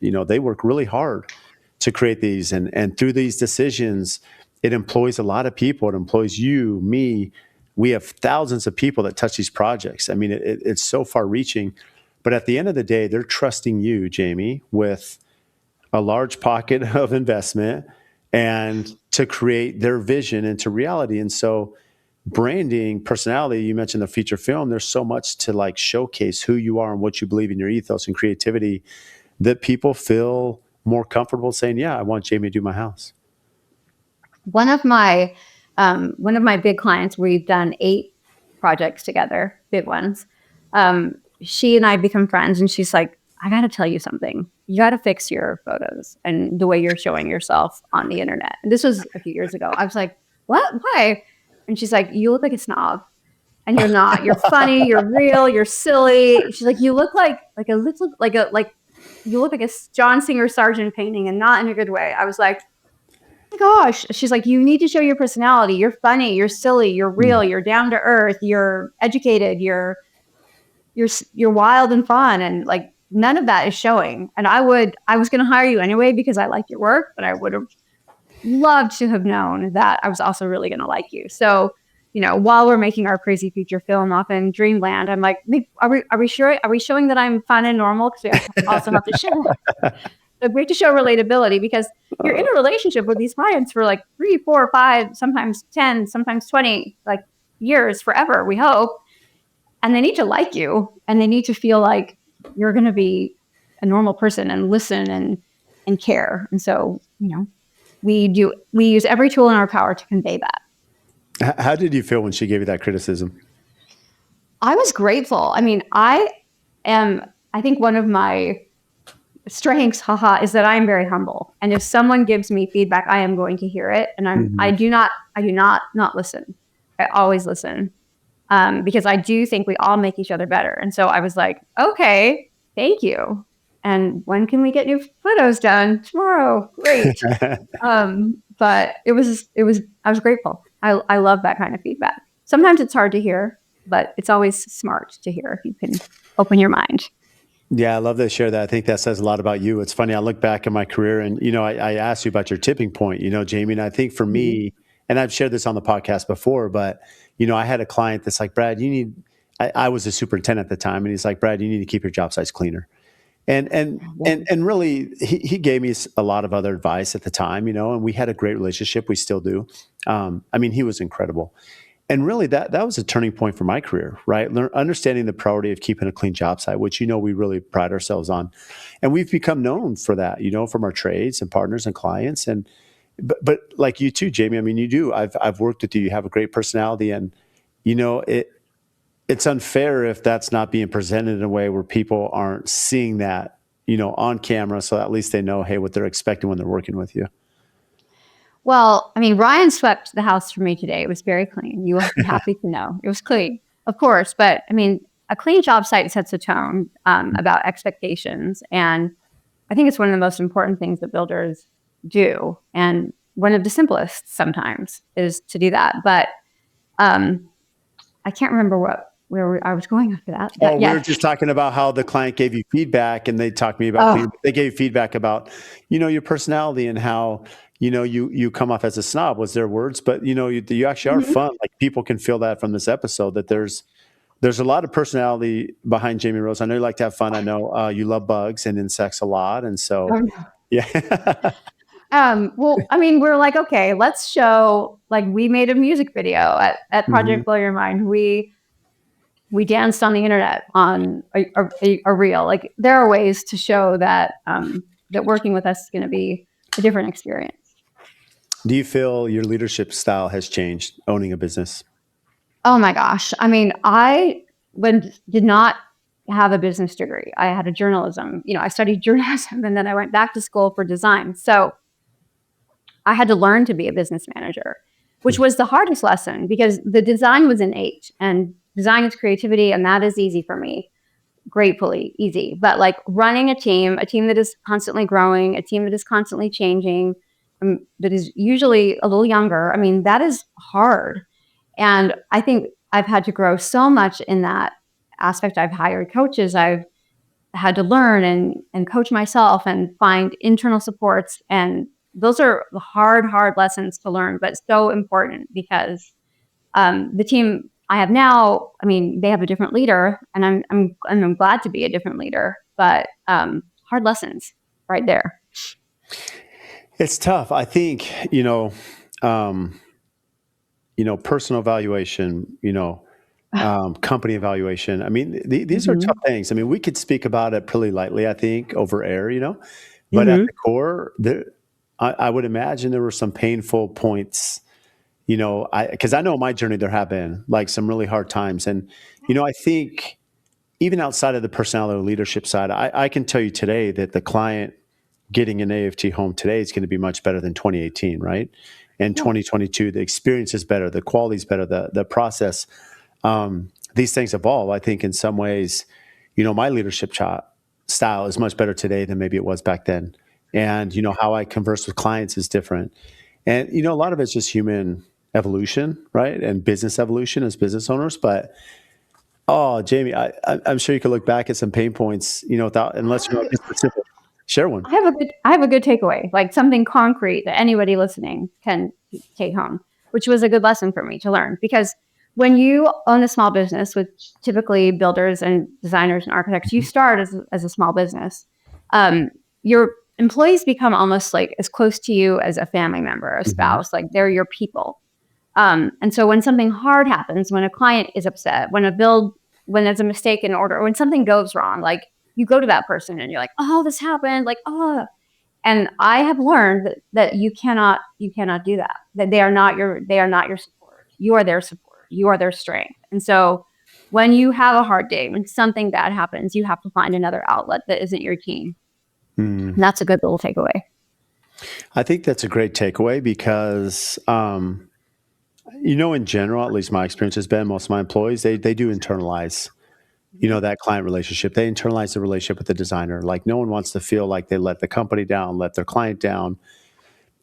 they work really hard to create these. And through these decisions, it employs a lot of people. It employs you, me. We have thousands of people that touch these projects. I mean, it's so far reaching. But at the end of the day, they're trusting you, Jaimee, with a large pocket of investment and to create their vision into reality. And so branding, personality, you mentioned the feature film, there's so much to like showcase who you are and what you believe in, your ethos and creativity, that people feel more comfortable saying, yeah, I want Jaimee to do my house. One of my big clients, we've done 8 projects together, big ones. She and I become friends, and she's like, "I got to tell you something. You got to fix your photos and the way you're showing yourself on the internet." And this was a few years ago. I was like, "What? Why?" And she's like, "You look like a snob, and you're not. You're funny. You're real. You're silly." She's like, "You look like a little you look like a John Singer Sargent painting, and not in a good way." I was like, my gosh. She's like, you need to show your personality. You're funny. You're silly. You're real. Mm. You're down to earth. You're educated. You're wild and fun. And like none of that is showing. And I was going to hire you anyway because I like your work, but I would have loved to have known that I was also really going to like you. So, while we're making our crazy feature film off in Dreamland, I'm like, are we sure? Are we showing that I'm fun and normal? Because we also have to show we have to show relatability, because you're in a relationship with these clients for like 3, 4, 5, sometimes 10, sometimes 20, like years, forever, we hope. And they need to like you, and they need to feel like you're going to be a normal person and listen and care. And so, we use every tool in our power to convey that. How did you feel when she gave you that criticism? I was grateful. I mean, I think one of my strengths, haha, is that I am very humble. And if someone gives me feedback, I am going to hear it. And I Mhm. do not listen. I always listen, because I do think we all make each other better. And so I was like, okay, thank you. And when can we get new photos done? Tomorrow. Great. But I was grateful. I love that kind of feedback. Sometimes it's hard to hear, but it's always smart to hear if you can open your mind. Yeah, I love that you share that. I think that says a lot about you. It's funny. I look back at my career and, I asked you about your tipping point, Jaimee. And I think for Mhm. me, and I've shared this on the podcast before, but, I had a client that's like, Brad, I was a superintendent at the time. And he's like, Brad, you need to keep your job sites cleaner. And really, he gave me a lot of other advice at the time, and we had a great relationship. We still do. I mean, he was incredible. And really, that was a turning point for my career, right? Understanding the priority of keeping a clean job site, which we really pride ourselves on, and we've become known for that, from our trades and partners and clients. And but like you too, Jaimee. I mean, you do. I've worked with you. You have a great personality, and it. it's unfair if that's not being presented in a way where people aren't seeing that, on camera. So at least they know, hey, what they're expecting when they're working with you. Well, I mean, Ryan swept the house for me today. It was very clean. You will be happy to know it was clean, of course. But I mean, a clean job site sets a tone about expectations. And I think it's one of the most important things that builders do. And one of the simplest sometimes is to do that. But I can't remember where I was going after that. Oh, But we were yes. just talking about how the client gave you feedback, and they talked to me about Oh, clean. They gave feedback about, your personality and how, you come off as a snob was their words, but you actually are mhm. fun. Like people can feel that from this episode that there's a lot of personality behind Jaimee Rose. I know you like to have fun. I know you love bugs and insects a lot, and so Oh, no. yeah. Well, I mean, we're like, okay, let's show, like, we made a music video at Mhm. Project Blow Your Mind. We danced on the internet on a reel. Like, there are ways to show that that working with us is going to be a different experience. Do you feel your leadership style has changed owning a business? Oh my gosh. I mean, did not have a business degree. I had a journalism, I studied journalism and then I went back to school for design. So I had to learn to be a business manager, which was the hardest lesson because the design was innate and design is creativity. And that is easy for me, gratefully easy. But like running a team that is constantly growing, a team that is constantly changing, that is usually a little younger, I mean, that is hard. And I think I've had to grow so much in that aspect. I've hired coaches. I've had to learn and coach myself and find internal supports. And those are hard lessons to learn, but so important because the team I have now, I mean, they have a different leader, and I'm glad to be a different leader. But hard lessons right there. It's tough. I think, um, personal evaluation, company evaluation. I mean, these are tough Mm-hmm. things. I mean, we could speak about it pretty lightly, I think, over air, but at Mm-hmm. the core, I would imagine there were some painful points, because I know in my journey there have been like some really hard times. And, I think even outside of the personality or leadership side, I can tell you today that the client getting an AFT home today is going to be much better than 2018, right? And Yeah. 2022, the experience is better, the quality is better, the process. These things evolve. I think in some ways, my style is much better today than maybe it was back then. And how I converse with clients is different. And a lot of it's just human evolution, right? And business evolution as business owners. But oh, Jaimee, I'm sure you could look back at some pain points, without unless you want to be specific. Share one. I have a good takeaway, like something concrete that anybody listening can take home, which was a good lesson for me to learn. Because when you own a small business with typically builders and designers and architects, you start as a small business. Your employees become almost like as close to you as a family member, a Mhm. spouse, like they're your people. And so when something hard happens, when a client is upset, when there's a mistake in order, when something goes wrong, like you go to that person and you're like, oh, this happened, like, oh. And I have learned that you cannot do that. That they are not your support. You are their support. You are their strength. And so when you have a hard day, when something bad happens, you have to find another outlet that isn't your team. Mm. And that's a good little takeaway. I think that's a great takeaway because, in general, at least my experience has been most of my employees, they do internalize, that client relationship. They internalize the relationship with the designer. Like no one wants to feel like they let the company down, let their client down.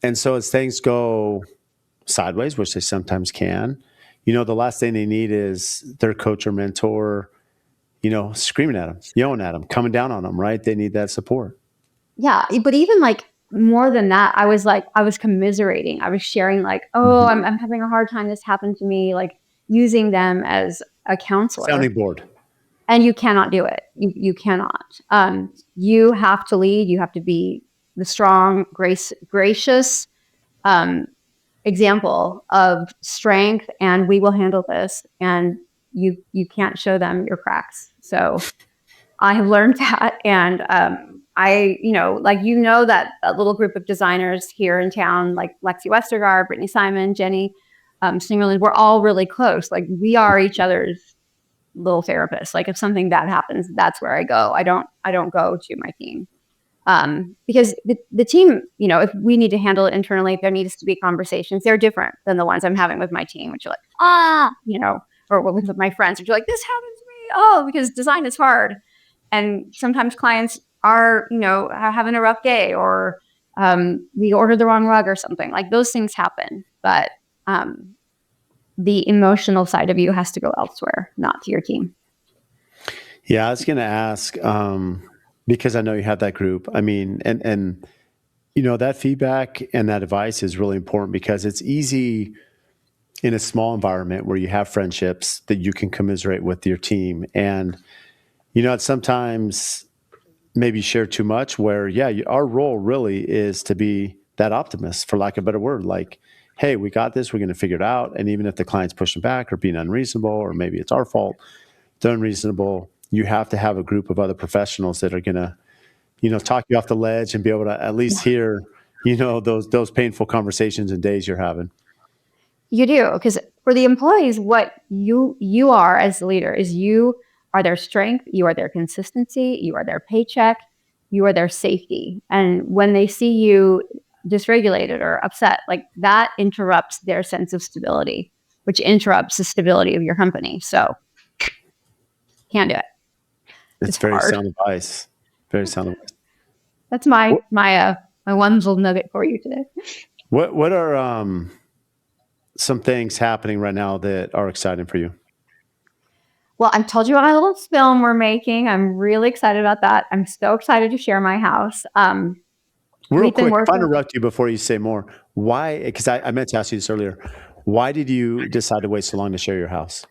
And so as things go sideways, which they sometimes can, the last thing they need is their coach or mentor, screaming at them, yelling at them, coming down on them, right? They need that support. Yeah, but even like more than that, I was commiserating. I was sharing like, oh, Mhm. I'm having a hard time. This happened to me. Like using them as a counselor, Sounding board. and you cannot do it. You cannot. You have to lead. You have to be the strong, gracious um, example of strength, and we will handle this. And you can't show them your cracks. So I have learned that, and that little group of designers here in town, like Lexi Westergaard, Brittany Simon, Jenny Slingerland, we're all really close. Like we are each other's. little therapist. Like if something bad happens, that's where I go. I don't go to my team. Because the team, if we need to handle it internally, if there needs to be conversations, they're different than the ones I'm having with my team, which are like, or with my friends, which are like, this happens to me. Oh, because design is hard. And sometimes clients are, having a rough day, or we ordered the wrong rug or something. Like those things happen. But the emotional side of you has to go elsewhere, not to your team. Yeah, I was going to ask, because I know you have that group. I mean, and that feedback and that advice is really important because it's easy in a small environment where you have friendships that you can commiserate with your team. And, it's sometimes maybe share too much where, yeah, our role really is to be that optimist, for lack of a better word. Like, hey, we got this, we're going to figure it out. And even if the client's pushing back or being unreasonable, or maybe it's our fault, they're unreasonable, you have to have a group of other professionals that are going to, talk you off the ledge and be able to at least hear, those painful conversations and days you're having. You do, because for the employees, what you are as the leader is you are their strength, you are their consistency, you are their paycheck, you are their safety. And when they see you dysregulated or upset, like that interrupts their sense of stability, which interrupts the stability of your company. So can't do it. It's It's very hard. sound advice. Very sound advice. That's my one little nugget for you today. What are some things happening right now that are exciting for you? Well, I've told you about my little film we're making. I'm really excited about that. I'm so excited to share my house. Real We've been quick, if I working. interrupt you before you say more, why? Because I meant to ask you this earlier. Why did you decide to wait so long to share your house?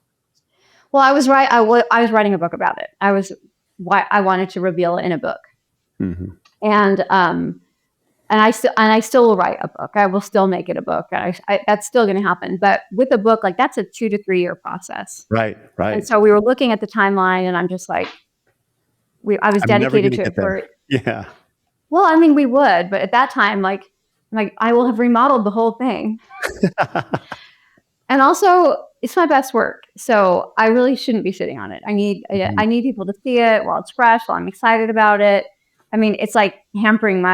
Well, I was writing a book about it. I wanted to reveal it in a book, Mm-hmm. and I still will write a book. I will still make it a book. That's still going to happen. But with a book, like that's a 2 to 3 year process. Right, right. And so we were looking at the timeline, and I'm just like, I was I'm never going dedicated to to get it there. for. Yeah. Well, I mean, we would, but at that time, like I will have remodeled the whole thing. And also, it's my best work, so I really shouldn't be sitting on it. I need people to see it while it's fresh, while I'm excited about it. I mean, it's like hampering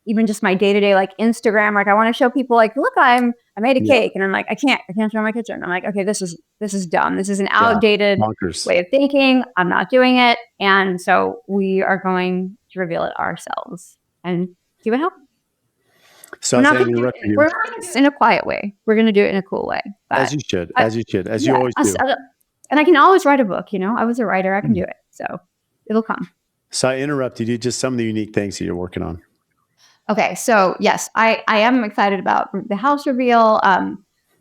even just my day-to-day like Instagram. Like I want to show people like, look, I made a Yeah. cake, and I'm like, I can't show my kitchen. I'm like, okay, this is dumb. This is an Yeah. outdated Bonkers. way of thinking. I'm not doing it, and so we are going to reveal it ourselves and see what happens. So We're as not I going to do interrupt it. you, We're doing this in a quiet way. We're going to do it in a cool way. But as you should, I, as you should, as you yeah, always do. and I can always write a book. I was a writer. I can do it. So it'll come. So I interrupted you. Just some of the unique things that you're working on. Okay. So yes, I am excited about the house reveal.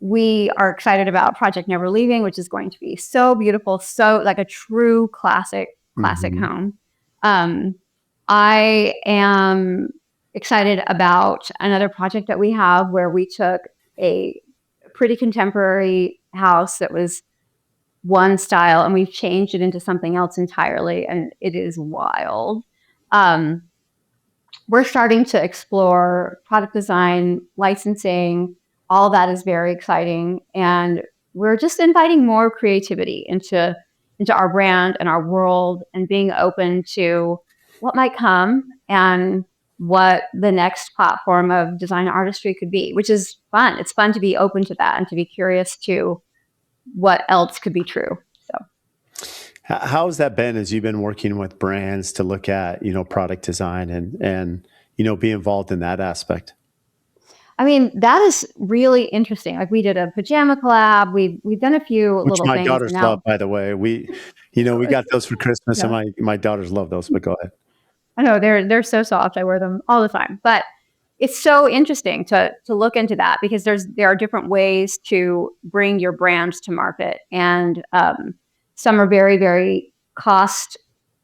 We are excited about Project Never Leaving, which is going to be so beautiful, so like a true classic home. I am excited about another project that we have where we took a pretty contemporary house that was one style and we've changed it into something else entirely, and it is wild. Um, we're starting to explore product design, licensing. All that is very exciting, and we're just inviting more creativity into our brand and our world, and being open to what might come and what the next platform of design artistry could be, which is fun. It's fun to be open to that and to be curious to what else could be true. So How has that been as you've been working with brands to look at, product design and be involved in that aspect? I mean, that is really interesting. Like we did a pajama collab. We've done a few Which little my things, daughters and love, now by the way. We got those for Christmas, and yeah, my daughters love those. But go ahead. I know they're so soft. I wear them all the time. But it's so interesting to look into that, because there are different ways to bring your brands to market, and some are very, very cost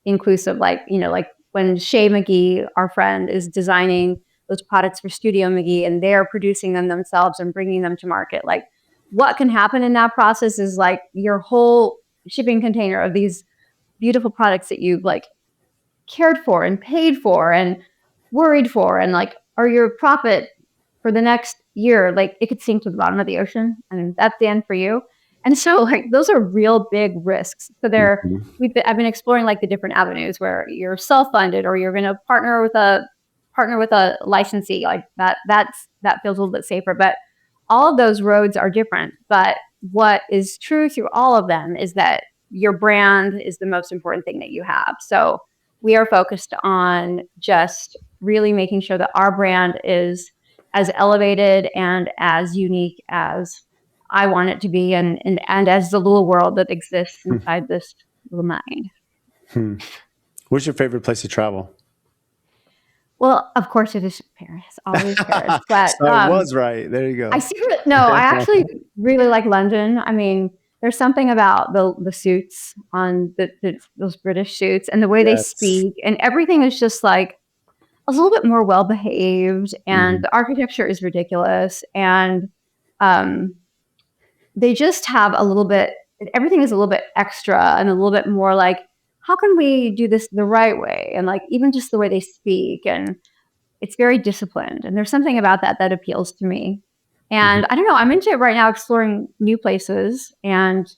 inclusive. Like when Shay McGee, our friend, is designing those products for Studio McGee, and they're producing them themselves and bringing them to market. Like what can happen in that process is like your whole shipping container of these beautiful products that you've like cared for and paid for and worried for, and like are your profit for the next year, like it could sink to the bottom of the ocean, and that's the end for you. And so like those are real big risks. So Mhm. I've been exploring like the different avenues where you're self-funded or you're going to partner with a licensee like that feels a little bit safer. But all of those roads are different. But what is true through all of them is that your brand is the most important thing that you have. So we are focused on just really making sure that our brand is as elevated and as unique as I want it to be, and as the little world that exists inside this little mind. Hmm. Where's your favorite place to travel? Well, of course, it is Paris, always Paris. But So I was right. There you I go. secret no, I actually really like London. I mean, there's something about the suits on those British suits and the way they Yes. speak, and everything is just like a little bit more well behaved, and Mhm. the architecture is ridiculous, and um, they just have a little bit, everything is a little bit extra and a little bit more like, how can we do this the right way? And like, even just the way they speak, and it's very disciplined. And there's something about that that appeals to me. Mhm. And I don't know, I'm into it right now, exploring new places and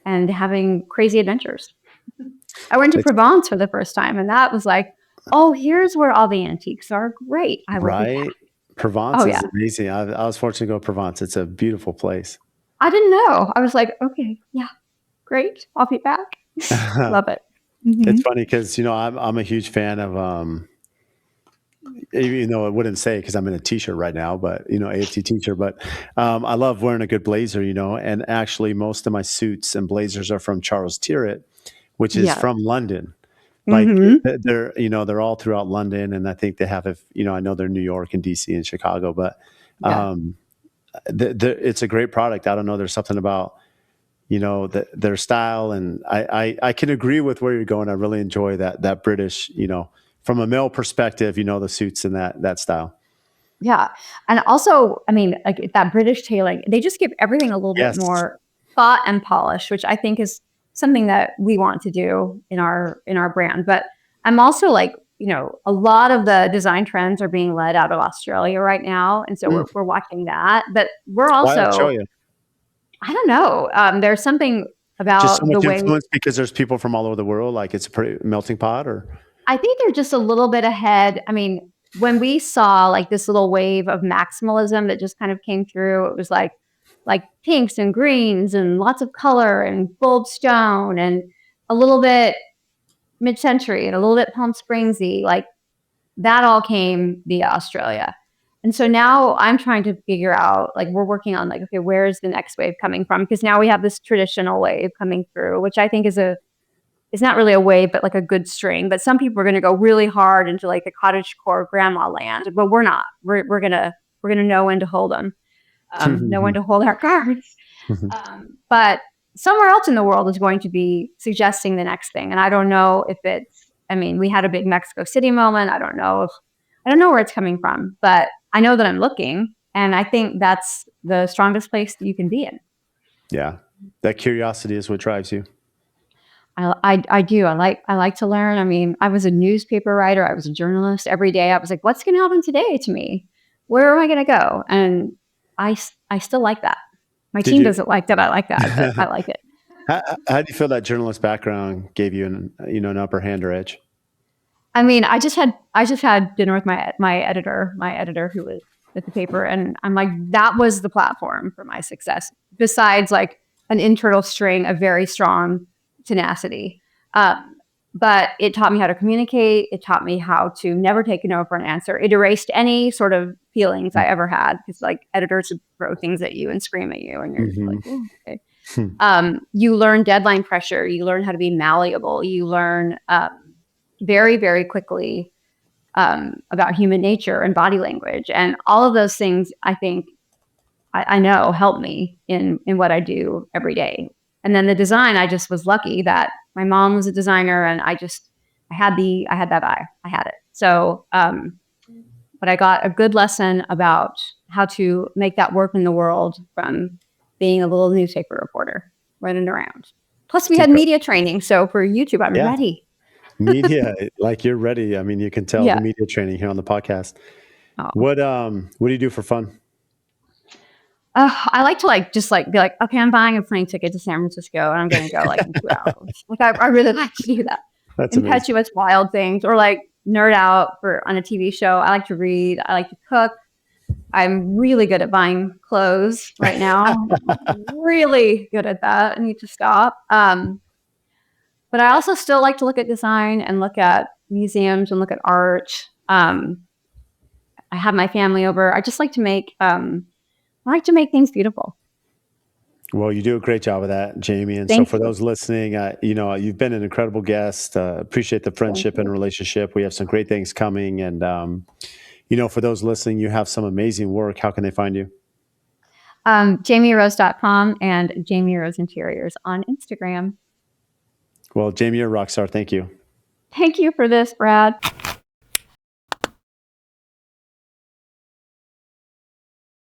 having crazy adventures. I went to It's Provence for the first time, and that was like, oh, here's where all the antiques are. Great. I will be back. right. Provence Oh, is yeah. amazing. I was fortunate to go to Provence. It's a beautiful place. I didn't know. I was like, okay, yeah, great. I'll be back. Love it. It's Hmm. funny because I'm a huge fan of even though I wouldn't say because I'm in a t-shirt right now, but AFT t-shirt. But I love wearing a good blazer, and actually most of my suits and blazers are from Charles Tyrwhitt, which is Yeah. from London. Like Hmm. they're all throughout London, and I think they have I know they're New York and DC and Chicago, but Yeah. um, it's a great product. I don't know. There's something about their style, and I can agree with where you're going. I really enjoy that British, from a male perspective, the suits and that style. Yeah. And also, I mean, like that British tailoring, they just give everything a little bit Yes. more thought and polish, which I think is something that we want to do in our brand. But I'm also like, a lot of the design trends are being led out of Australia right now. And so Mm. we're watching that. But we're Why also, Australia? I don't know, there's something Just so about the much way influence because there's people from all over the world. Like it's a pretty melting pot, or I think they're just a little bit ahead. I mean, when we saw like this little wave of maximalism that just kind of came through, it was like pinks and greens and lots of color and gold stone and a little bit mid-century and a little bit Palm Springsy. Like that all came via Australia. And so now I'm trying to figure out, like, we're working on like, okay, where's the next wave coming from? Because now we have this traditional wave coming through, which I think is it's not really a wave, but like a good string. But some people are going to go really hard into like the cottagecore grandma land, but we're not. We're gonna know when to hold them, know when to hold our cards. But somewhere else in the world is going to be suggesting the next thing, and I don't know if it's. I mean, we had a big Mexico City moment. I don't know where it's coming from, but I know that I'm looking, and I think that's the strongest place that you can be in. yeah, that curiosity is what drives you. I do. I like to learn. I mean, I was a newspaper writer. I was a journalist. Every day I was like, what's going to happen today to me? Where am I going to go? And I still like that. My Did team you? doesn't like that I like that, but I like it. How do you feel that journalist background gave you an upper hand or edge? I mean, I just had dinner with my editor who was at the paper, and I'm like, that was the platform for my success. Besides, like an internal string of very strong tenacity, but it taught me how to communicate. It taught me how to never take a no for an answer. It erased any sort of feelings I ever had because like editors would throw things at you and scream at you, and you're just like, Mhm. oh, okay. You learn deadline pressure. You learn how to be malleable. You learn very, very quickly about human nature and body language. And all of those things, I think, I know help me in what I do every day. And then the design, I just was lucky that my mom was a designer, and I had that eye. I had it. So, but I got a good lesson about how to make that work in the world from being a little newspaper reporter running around. Plus, we It's had incredible. media training. So for YouTube, I'm Yeah, ready. media, like you're ready. I mean, you can tell the Yeah. media training here on the podcast. Oh. What do you do for fun? I like to just be like, okay, I'm buying a plane ticket to San Francisco and I'm going to go like in 2 hours. Like I really like to do that. That's amazing. Impetuous, wild things, or like nerd out on a TV show. I like to read. I like to cook. I'm really good at buying clothes right now. Really good at that. I need to stop. But I also still like to look at design and look at museums and look at art. I have my family over. I just like to make things beautiful. Well, you do a great job of that, Jaimee. And so, Thank for you. those listening, you've been an incredible guest. Appreciate the Thank friendship and you. relationship. We have some great things coming. And, for those listening, you have some amazing work. How can they find you? JaimeeRose.com and Jaimee Rose Interiors on Instagram. Well, Jaimee, you're a rock star. Thank you. Thank you for this, Brad.